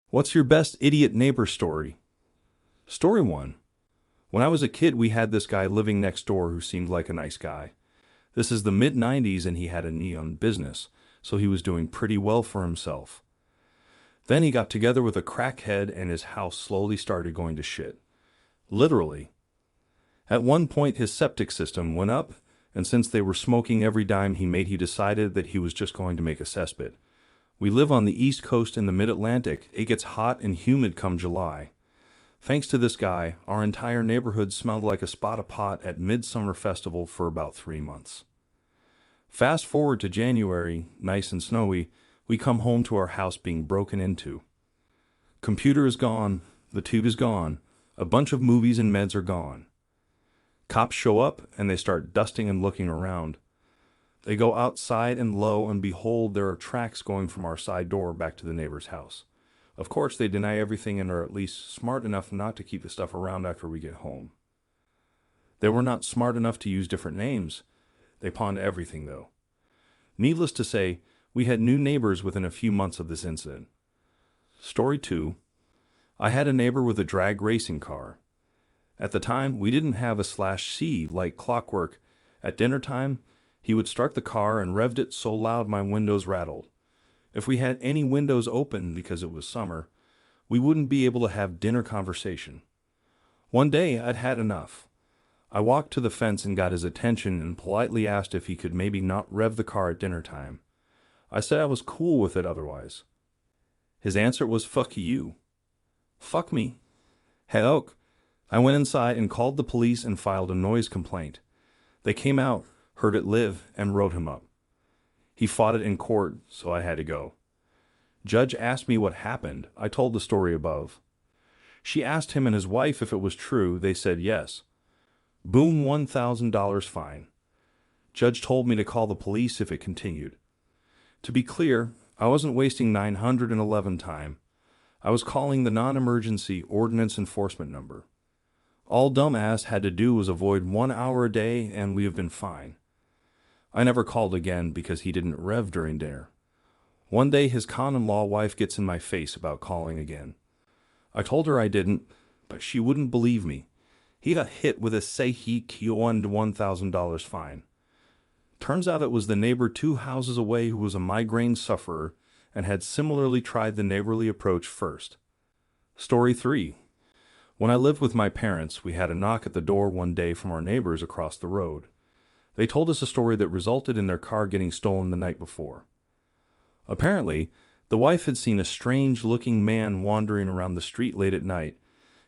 What's your best idiot neighbor story? Story 1. When I was a kid, we had this guy living next door who seemed like a nice guy. This is the mid-90s and he had a neon business, so he was doing pretty well for himself. Then he got together with a crackhead and his house slowly started going to shit. Literally. At one point his septic system went up, and since they were smoking every dime he made, he decided that he was just going to make a cesspit. We live on the East Coast in the Mid-Atlantic. It gets hot and humid come July. Thanks to this guy, our entire neighborhood smelled like a spot of pot at Midsummer Festival for about 3 months. Fast forward to January, nice and snowy, we come home to our house being broken into. Computer is gone, the tube is gone, a bunch of movies and meds are gone. Cops show up and they start dusting and looking around. They go outside and lo and behold, there are tracks going from our side door back to the neighbor's house. Of course, they deny everything and are at least smart enough not to keep the stuff around after we get home. They were not smart enough to use different names. They pawned everything, though. Needless to say, we had new neighbors within a few months of this incident. Story 2. I had a neighbor with a drag racing car. At the time, we didn't have a /C like clockwork. At dinner time, he would start the car and revved it so loud my windows rattled. If we had any windows open because it was summer, we wouldn't be able to have dinner conversation. One day, I'd had enough. I walked to the fence and got his attention and politely asked if he could maybe not rev the car at dinner time. I said I was cool with it otherwise. His answer was, "Fuck you." Fuck me. Heck, I went inside and called the police and filed a noise complaint. They came out, heard it live, and wrote him up. He fought it in court, so I had to go. Judge asked me what happened. I told the story above. She asked him and his wife if it was true. They said yes. Boom, $1,000 fine. Judge told me to call the police if it continued. To be clear, I wasn't wasting 911 time. I was calling the non-emergency ordinance enforcement number. All dumbass had to do was avoid 1 hour a day and we have been fine. I never called again because he didn't rev during dinner. One day his con-in-law wife gets in my face about calling again. I told her I didn't, but she wouldn't believe me. He got hit with a $1,000 fine. Turns out it was the neighbor 2 houses away who was a migraine sufferer and had similarly tried the neighborly approach first. Story 3. When I lived with my parents, we had a knock at the door one day from our neighbors across the road. They told us a story that resulted in their car getting stolen the night before. Apparently, the wife had seen a strange-looking man wandering around the street late at night.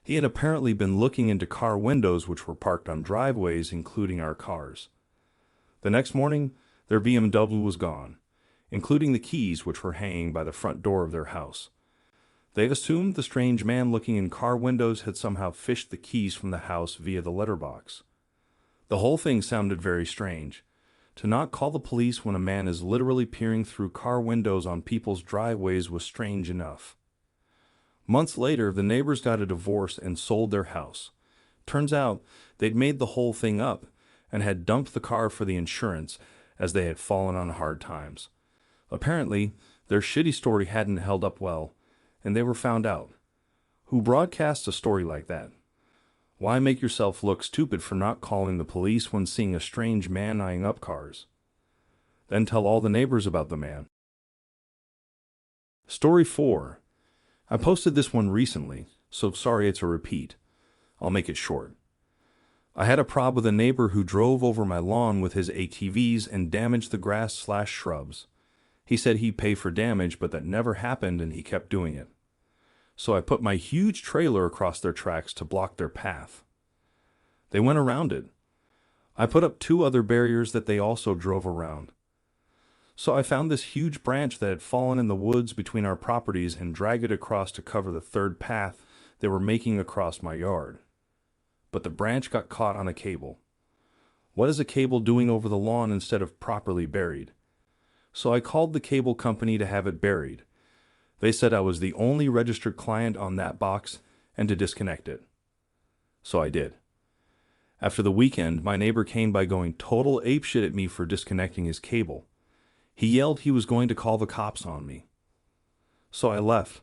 He had apparently been looking into car windows which were parked on driveways, including our cars. The next morning, their BMW was gone, including the keys which were hanging by the front door of their house. They assumed the strange man looking in car windows had somehow fished the keys from the house via the letterbox. The whole thing sounded very strange. To not call the police when a man is literally peering through car windows on people's driveways was strange enough. Months later, the neighbors got a divorce and sold their house. Turns out, they'd made the whole thing up and had dumped the car for the insurance as they had fallen on hard times. Apparently, their shitty story hadn't held up well, and they were found out. Who broadcasts a story like that? Why make yourself look stupid for not calling the police when seeing a strange man eyeing up cars? Then tell all the neighbors about the man. Story 4. I posted this one recently, so sorry it's a repeat. I'll make it short. I had a prob with a neighbor who drove over my lawn with his ATVs and damaged the grass/shrubs. He said he'd pay for damage, but that never happened and he kept doing it. So I put my huge trailer across their tracks to block their path. They went around it. I put up 2 other barriers that they also drove around. So I found this huge branch that had fallen in the woods between our properties and dragged it across to cover the 3rd path they were making across my yard. But the branch got caught on a cable. What is a cable doing over the lawn instead of properly buried? So I called the cable company to have it buried. They said I was the only registered client on that box and to disconnect it. So I did. After the weekend, my neighbor came by going total apeshit at me for disconnecting his cable. He yelled he was going to call the cops on me. So I left.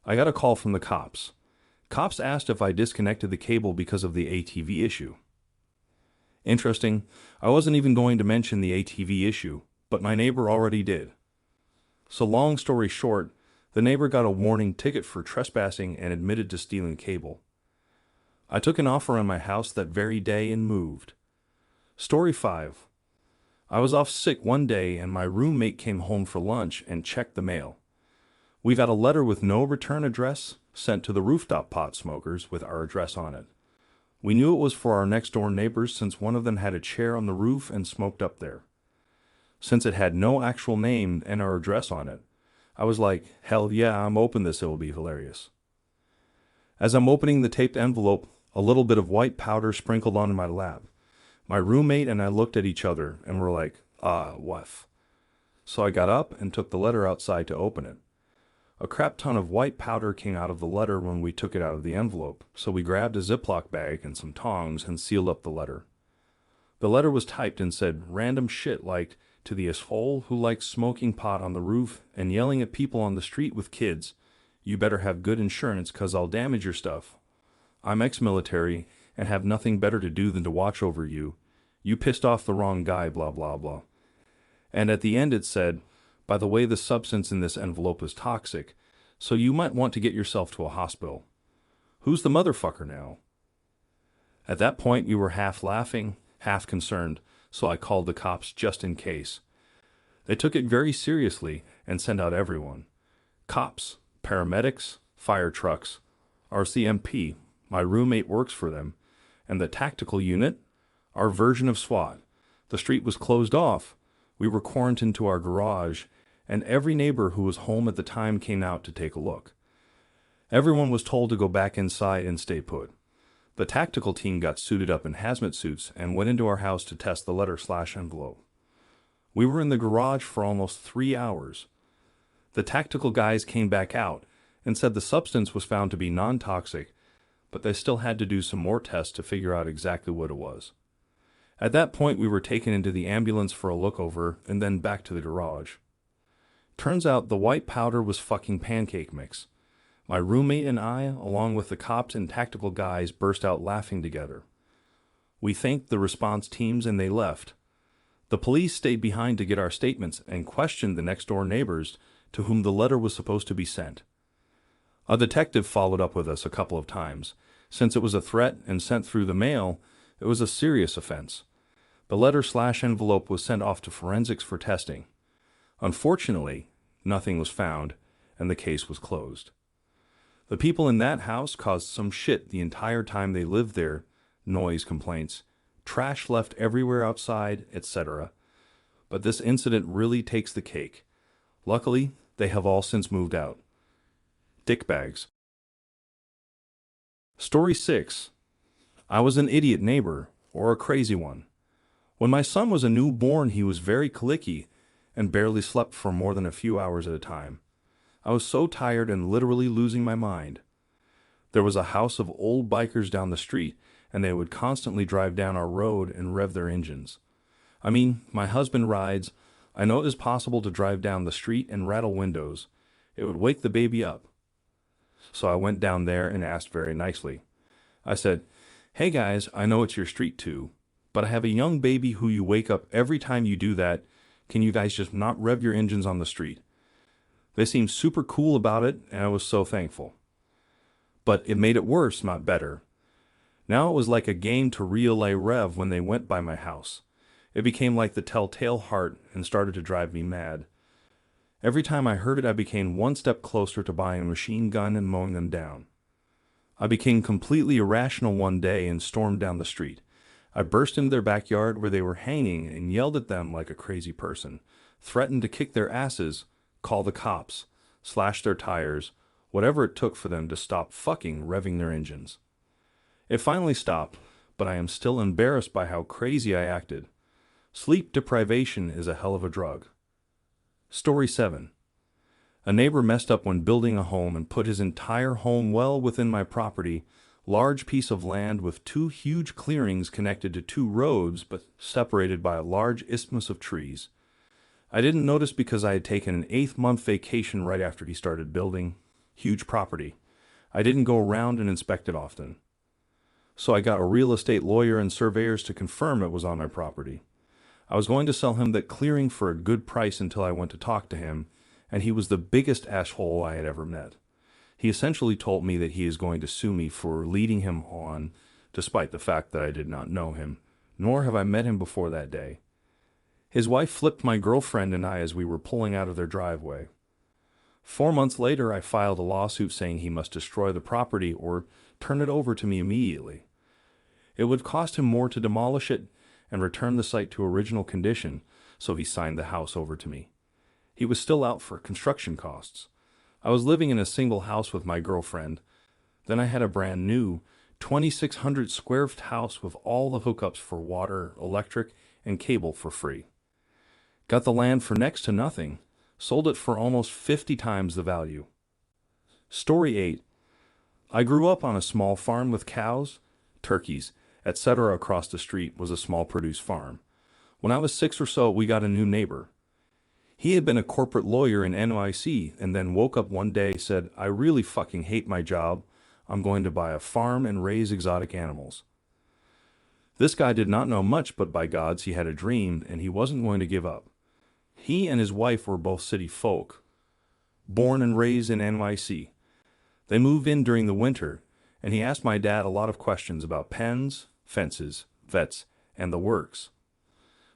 I got a call from the cops. Cops asked if I disconnected the cable because of the ATV issue. Interesting, I wasn't even going to mention the ATV issue, but my neighbor already did. So long story short, the neighbor got a warning ticket for trespassing and admitted to stealing cable. I took an offer on my house that very day and moved. Story 5. I was off sick one day and my roommate came home for lunch and checked the mail. We got a letter with no return address sent to the rooftop pot smokers with our address on it. We knew it was for our next door neighbors since one of them had a chair on the roof and smoked up there. Since it had no actual name and our address on it, I was like, hell yeah, I'm open this, it will be hilarious. As I'm opening the taped envelope, a little bit of white powder sprinkled onto my lap. My roommate and I looked at each other and were like, what? So I got up and took the letter outside to open it. A crap ton of white powder came out of the letter when we took it out of the envelope, so we grabbed a Ziploc bag and some tongs and sealed up the letter. The letter was typed and said random shit like, to the asshole who likes smoking pot on the roof and yelling at people on the street with kids, you better have good insurance 'cause I'll damage your stuff. I'm ex-military and have nothing better to do than to watch over you. You pissed off the wrong guy, blah blah blah. And at the end it said, by the way, the substance in this envelope is toxic, so you might want to get yourself to a hospital. Who's the motherfucker now? At that point, we were half laughing, half concerned, so I called the cops just in case. They took it very seriously and sent out everyone. Cops, paramedics, fire trucks, RCMP, my roommate works for them, and the tactical unit, our version of SWAT. The street was closed off. We were quarantined to our garage, and every neighbor who was home at the time came out to take a look. Everyone was told to go back inside and stay put. The tactical team got suited up in hazmat suits and went into our house to test the letter/envelope. We were in the garage for almost 3 hours. The tactical guys came back out and said the substance was found to be non-toxic, but they still had to do some more tests to figure out exactly what it was. At that point, we were taken into the ambulance for a look over and then back to the garage. Turns out the white powder was fucking pancake mix. My roommate and I, along with the cops and tactical guys, burst out laughing together. We thanked the response teams and they left. The police stayed behind to get our statements and questioned the next door neighbors to whom the letter was supposed to be sent. A detective followed up with us a couple of times. Since it was a threat and sent through the mail, it was a serious offense. The letter/envelope was sent off to forensics for testing. Unfortunately, nothing was found, and the case was closed. The people in that house caused some shit the entire time they lived there, noise complaints, trash left everywhere outside, etc. But this incident really takes the cake. Luckily, they have all since moved out. Dickbags. Story 6. I was an idiot neighbor, or a crazy one. When my son was a newborn, he was very clicky and barely slept for more than a few hours at a time. I was so tired and literally losing my mind. There was a house of old bikers down the street, and they would constantly drive down our road and rev their engines. I mean, my husband rides. I know it is possible to drive down the street and rattle windows. It would wake the baby up. So I went down there and asked very nicely. I said, hey guys, I know it's your street too, but I have a young baby who you wake up every time you do that. Can you guys just not rev your engines on the street? They seemed super cool about it, and I was so thankful. But it made it worse, not better. Now it was like a game to relay rev when they went by my house. It became like the telltale heart and started to drive me mad. Every time I heard it, I became one step closer to buying a machine gun and mowing them down. I became completely irrational one day and stormed down the street. I burst into their backyard where they were hanging and yelled at them like a crazy person, threatened to kick their asses, call the cops, slash their tires, whatever it took for them to stop fucking revving their engines. It finally stopped, but I am still embarrassed by how crazy I acted. Sleep deprivation is a hell of a drug. Story 7. A neighbor messed up when building a home and put his entire home well within my property, large piece of land with 2 huge clearings connected to 2 roads but separated by a large isthmus of trees. I didn't notice because I had taken an 8th-month vacation right after he started building. huge property. I didn't go around and inspect it often. So I got a real estate lawyer and surveyors to confirm it was on my property. I was going to sell him that clearing for a good price until I went to talk to him, and he was the biggest asshole I had ever met. He essentially told me that he is going to sue me for leading him on, despite the fact that I did not know him, nor have I met him before that day. His wife flipped my girlfriend and I as we were pulling out of their driveway. 4 months later, I filed a lawsuit saying he must destroy the property or turn it over to me immediately. It would cost him more to demolish it and return the site to original condition, so he signed the house over to me. He was still out for construction costs. I was living in a single house with my girlfriend. Then I had a brand new 2,600 square foot house with all the hookups for water, electric, and cable for free. Got the land for next to nothing, sold it for almost 50 times the value. Story 8. I grew up on a small farm with cows, turkeys, etc. Across the street was a small produce farm. When I was 6 or so, we got a new neighbor. He had been a corporate lawyer in NYC and then woke up one day, said, "I really fucking hate my job. I'm going to buy a farm and raise exotic animals." This guy did not know much, but by gods, he had a dream and he wasn't going to give up. He and his wife were both city folk, born and raised in NYC. They moved in during the winter, and he asked my dad a lot of questions about pens, fences, vets, and the works.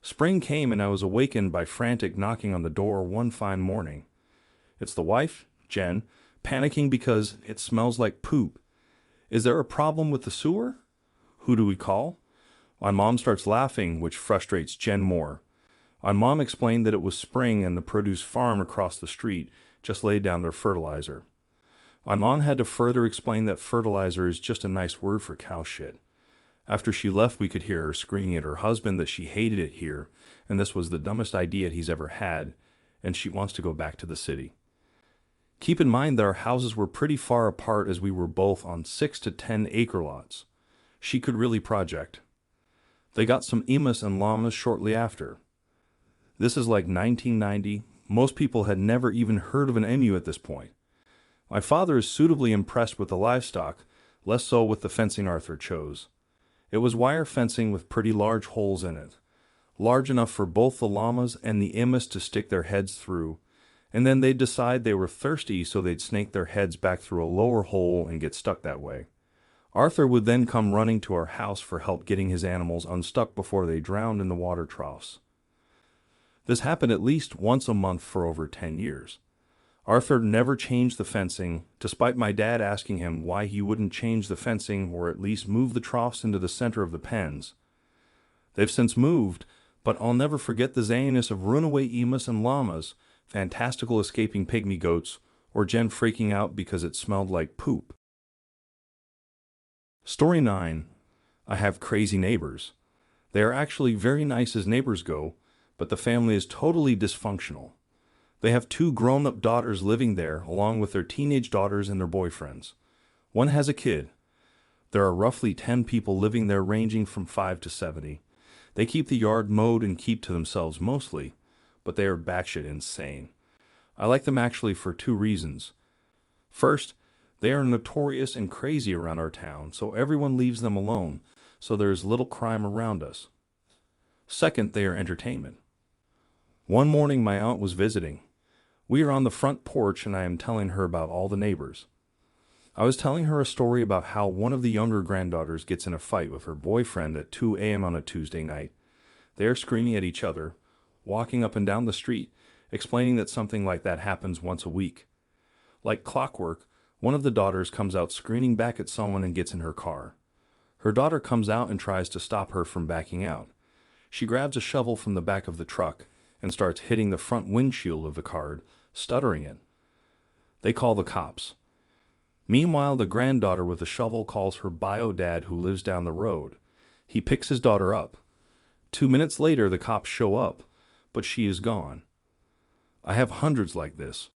Spring came and I was awakened by frantic knocking on the door one fine morning. It's the wife, Jen, panicking because it smells like poop. Is there a problem with the sewer? Who do we call? My mom starts laughing, which frustrates Jen more. My mom explained that it was spring and the produce farm across the street just laid down their fertilizer. My mom had to further explain that fertilizer is just a nice word for cow shit. After she left, we could hear her screaming at her husband that she hated it here, and this was the dumbest idea he's ever had, and she wants to go back to the city. Keep in mind that our houses were pretty far apart as we were both on 6 to 10 acre lots. She could really project. They got some emus and llamas shortly after. This is like 1990. Most people had never even heard of an emu at this point. My father is suitably impressed with the livestock, less so with the fencing Arthur chose. It was wire fencing with pretty large holes in it, large enough for both the llamas and the emus to stick their heads through, and then they'd decide they were thirsty so they'd snake their heads back through a lower hole and get stuck that way. Arthur would then come running to our house for help getting his animals unstuck before they drowned in the water troughs. This happened at least once a month for over 10 years. Arthur never changed the fencing, despite my dad asking him why he wouldn't change the fencing or at least move the troughs into the center of the pens. They've since moved, but I'll never forget the zaniness of runaway emus and llamas, fantastical escaping pygmy goats, or Jen freaking out because it smelled like poop. Story 9. I have crazy neighbors. They are actually very nice as neighbors go, but the family is totally dysfunctional. They have 2 grown-up daughters living there, along with their teenage daughters and their boyfriends. One has a kid. There are roughly 10 people living there, ranging from 5 to 70. They keep the yard mowed and keep to themselves mostly, but they are batshit insane. I like them actually for 2 reasons. First, they are notorious and crazy around our town, so everyone leaves them alone, so there is little crime around us. Second, they are entertainment. One morning my aunt was visiting. We are on the front porch and I am telling her about all the neighbors. I was telling her a story about how one of the younger granddaughters gets in a fight with her boyfriend at 2 a.m. on a Tuesday night. They are screaming at each other, walking up and down the street, explaining that something like that happens once a week. Like clockwork, one of the daughters comes out screaming back at someone and gets in her car. Her daughter comes out and tries to stop her from backing out. She grabs a shovel from the back of the truck and starts hitting the front windshield of the car, stuttering it. They call the cops. Meanwhile, the granddaughter with the shovel calls her bio dad who lives down the road. He picks his daughter up. 2 minutes later, the cops show up, but she is gone. I have hundreds like this.